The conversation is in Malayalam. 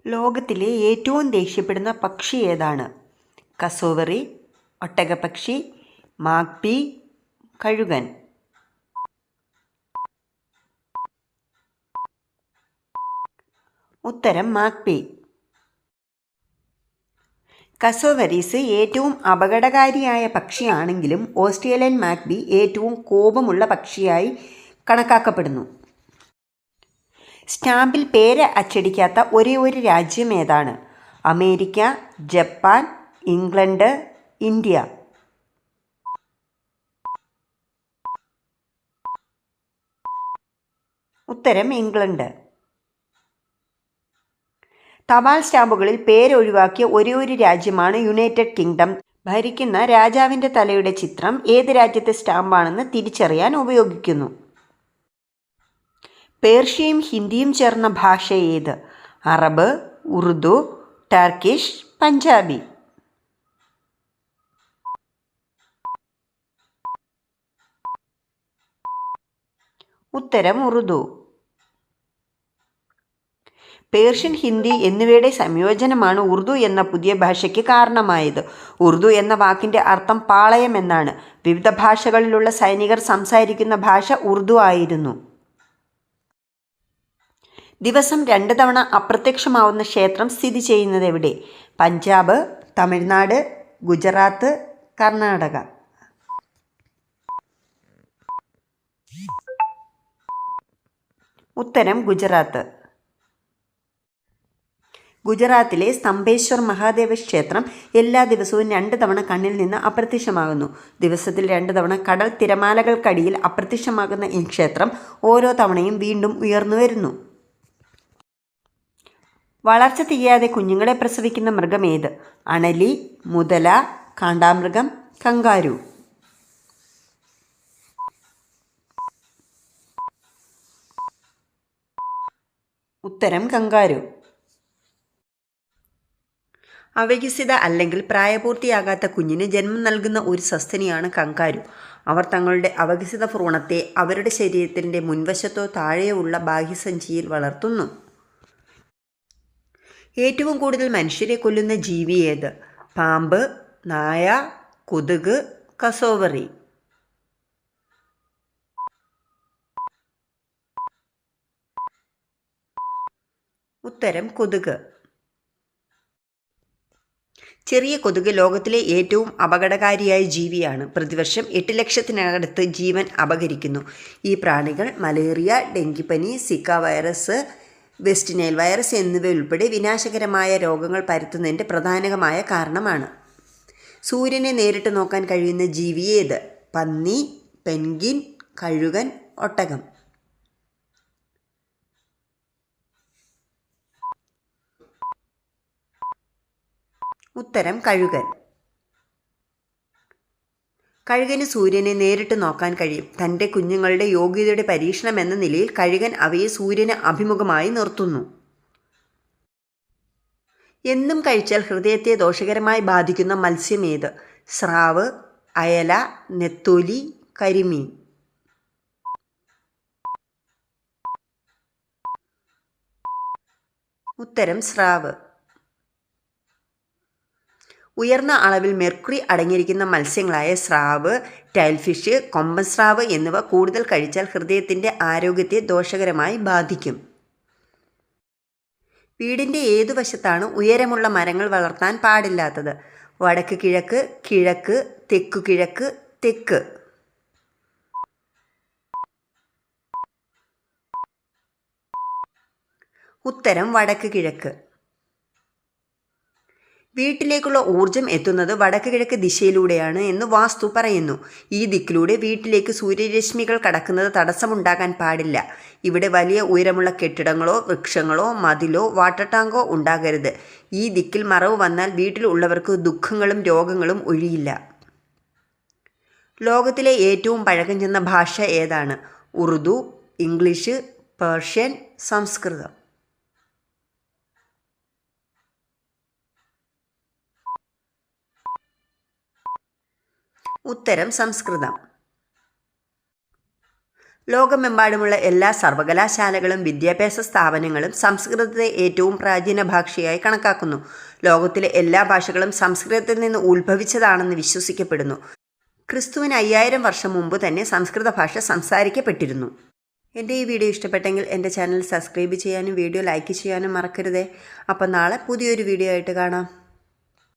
ലോകത്തിലെ ഏറ്റവും ദേഷ്യപ്പെടുന്ന പക്ഷി ഏതാണ്? കസോവറി, ഒട്ടകപ്പക്ഷി, മാഗ്പി, കഴുകൻ. ഉത്തരം മാഗ്പി. കസോവറീസ് ഏറ്റവും അപകടകാരിയായ പക്ഷിയാണെങ്കിലും ഓസ്ട്രേലിയൻ മാഗ്പി ഏറ്റവും കോപമുള്ള പക്ഷിയായി കണക്കാക്കപ്പെടുന്നു. സ്റ്റാമ്പിൽ പേര് അച്ചടിക്കാത്ത ഒരേ ഒരു രാജ്യം ഏതാണ്? America, Japan, England, India. ഉത്തരം ഇംഗ്ലണ്ട്. തപാൽ സ്റ്റാമ്പുകളിൽ പേരൊഴിവാക്കിയ ഒരേ ഒരു രാജ്യമാണ് യുണൈറ്റഡ് കിങ്ഡം. ഭരിക്കുന്ന രാജാവിൻ്റെ തലയുടെ ചിത്രം ഏത് രാജ്യത്തെ സ്റ്റാമ്പാണെന്ന് തിരിച്ചറിയാൻ ഉപയോഗിക്കുന്നു. പേർഷ്യയും ഹിന്ദിയും ചേർന്ന ഭാഷ ഏത്? Arab, Urdu, Turkish, Punjabi. ഉത്തരം ഉറുദു. പേർഷ്യൻ, ഹിന്ദി എന്നിവയുടെ സംയോജനമാണ് ഉറുദു എന്ന പുതിയ ഭാഷയ്ക്ക് കാരണമായത്. ഉറുദു എന്ന വാക്കിൻ്റെ അർത്ഥം പാളയം എന്നാണ്. വിവിധ ഭാഷകളിലുള്ള സൈനികർ സംസാരിക്കുന്ന ഭാഷ ഉറുദു ആയിരുന്നു. ദിവസം 2 തവണ അപ്രത്യക്ഷമാവുന്ന ക്ഷേത്രം സ്ഥിതി ചെയ്യുന്നത് എവിടെ? പഞ്ചാബ്, തമിഴ്നാട്, ഗുജറാത്ത്, കർണാടക. ഉത്തരം ഗുജറാത്ത്. ഗുജറാത്തിലെ സ്തംഭേശ്വർ മഹാദേവ ക്ഷേത്രം എല്ലാ ദിവസവും 2 തവണ കണ്ണിൽ നിന്ന് അപ്രത്യക്ഷമാകുന്നു. ദിവസത്തിൽ 2 തവണ കടൽ തിരമാലകൾക്കടിയിൽ അപ്രത്യക്ഷമാകുന്ന ഈ ക്ഷേത്രം ഓരോ തവണയും വീണ്ടും ഉയർന്നു വരുന്നു. വളർച്ച തികയാതെ കുഞ്ഞുങ്ങളെ പ്രസവിക്കുന്ന മൃഗം ഏത്? അണലി, മുതല, കാണ്ടാമൃഗം, കങ്കാരു. ഉത്തരം കങ്കാരു. അവികസിത അല്ലെങ്കിൽ പ്രായപൂർത്തിയാകാത്ത കുഞ്ഞിന് ജന്മം നൽകുന്ന ഒരു സസ്തനിയാണ് കങ്കാരു. അവർ തങ്ങളുടെ അവികസിത ഭ്രൂണത്തെ അവരുടെ ശരീരത്തിൻ്റെ മുൻവശത്തോ താഴെയോ ഉള്ള ബാഹ്യസഞ്ചിയിൽ വളർത്തുന്നു. ഏറ്റവും കൂടുതൽ മനുഷ്യരെ കൊല്ലുന്ന ജീവി ഏത്? പാമ്പ്, നായ, കൊതുക്, കസോവറി. ഉത്തരം കൊതുക്. ചെറിയ കൊതുക് ലോകത്തിലെ ഏറ്റവും അപകടകാരിയായ ജീവിയാണ്. പ്രതിവർഷം 8 ലക്ഷത്തിനടുത്ത് ജീവൻ അപഹരിക്കുന്നു. ഈ പ്രാണികൾ മലേറിയ, ഡെങ്കിപ്പനി, Zika virus, west Nile virus എന്നിവയുൾപ്പെടെ വിനാശകരമായ രോഗങ്ങൾ പരത്തുന്നതിൻ്റെ പ്രധാനമായ കാരണമാണ്. സൂര്യനെ നേരിട്ട് നോക്കാൻ കഴിയുന്ന ജീവി ഏത്? പന്നി, പെൻഗ്വിൻ, കഴുകൻ, ഒട്ടകം. ഉത്തരം കഴുകൻ. കഴുകന് സൂര്യനെ നേരിട്ട് നോക്കാൻ കഴിയും. തൻ്റെ കുഞ്ഞുങ്ങളുടെ യോഗ്യതയുടെ പരീക്ഷണം എന്ന നിലയിൽ കഴുകൻ അവയെ സൂര്യന് അഭിമുഖമായി നിർത്തുന്നു. എന്നും കഴിച്ചാൽ ഹൃദയത്തെ ദോഷകരമായി ബാധിക്കുന്ന മത്സ്യം ഏത്? സ്രാവ്, അയല, നെത്തോലി, കരിമീൻ. ഉത്തരം സ്രാവ്. ഉയർന്ന അളവിൽ മെർക്കുറി അടങ്ങിയിരിക്കുന്ന മത്സ്യങ്ങളായ സ്രാവ്, ടൈൽഫിഷ്, കൊമ്പൻ സ്രാവ് എന്നിവ കൂടുതൽ കഴിച്ചാൽ ഹൃദയത്തിൻ്റെ ആരോഗ്യത്തെ ദോഷകരമായി ബാധിക്കും. വീടിൻ്റെ ഏതു വശത്താണ് ഉയരമുള്ള മരങ്ങൾ വളർത്താൻ പാടില്ലാത്തത്? വടക്ക് കിഴക്ക്, കിഴക്ക്, തെക്കു കിഴക്ക്, തെക്ക്. ഉത്തരം വടക്ക് കിഴക്ക്. വീട്ടിലേക്കുള്ള ഊർജം എത്തുന്നത് വടക്ക് കിഴക്ക് ദിശയിലൂടെയാണ് എന്ന് വാസ്തു പറയുന്നു. ഈ ദിക്കിലൂടെ വീട്ടിലേക്ക് സൂര്യരശ്മികൾ കടക്കുന്നത് തടസ്സമുണ്ടാകാൻ പാടില്ല. ഇവിടെ വലിയ ഉയരമുള്ള കെട്ടിടങ്ങളോ വൃക്ഷങ്ങളോ മതിലോ വാട്ടർ ടാങ്കോ ഉണ്ടാകരുത്. ഈ ദിക്കിൽ മറവ് വന്നാൽ വീട്ടിൽ ഉള്ളവർക്ക് ദുഃഖങ്ങളും രോഗങ്ങളും ഒഴിയില്ല. ലോകത്തിലെ ഏറ്റവും പഴക്കം ചെന്ന ഭാഷ ഏതാണ്? ഉറുദു, ഇംഗ്ലീഷ്, പേർഷ്യൻ, സംസ്കൃതം. ഉത്തരം സംസ്കൃതം. ലോകമെമ്പാടുമുള്ള എല്ലാ സർവകലാശാലകളും വിദ്യാഭ്യാസ സ്ഥാപനങ്ങളും സംസ്കൃതത്തെ ഏറ്റവും പ്രാചീന ഭാഷയായി കണക്കാക്കുന്നു. ലോകത്തിലെ എല്ലാ ഭാഷകളും സംസ്കൃതത്തിൽ നിന്ന് ഉത്ഭവിച്ചതാണെന്ന് വിശ്വസിക്കപ്പെടുന്നു. ക്രിസ്തുവിന് 5000 വർഷം മുമ്പ് തന്നെ സംസ്കൃത ഭാഷ സംസാരിക്കപ്പെട്ടിരുന്നു. എൻ്റെ ഈ വീഡിയോ ഇഷ്ടപ്പെട്ടെങ്കിൽ എൻ്റെ ചാനൽ സബ്സ്ക്രൈബ് ചെയ്യാനും വീഡിയോ ലൈക്ക് ചെയ്യാനും മറക്കരുതേ. അപ്പം നാളെ പുതിയൊരു വീഡിയോ ആയിട്ട് കാണാം.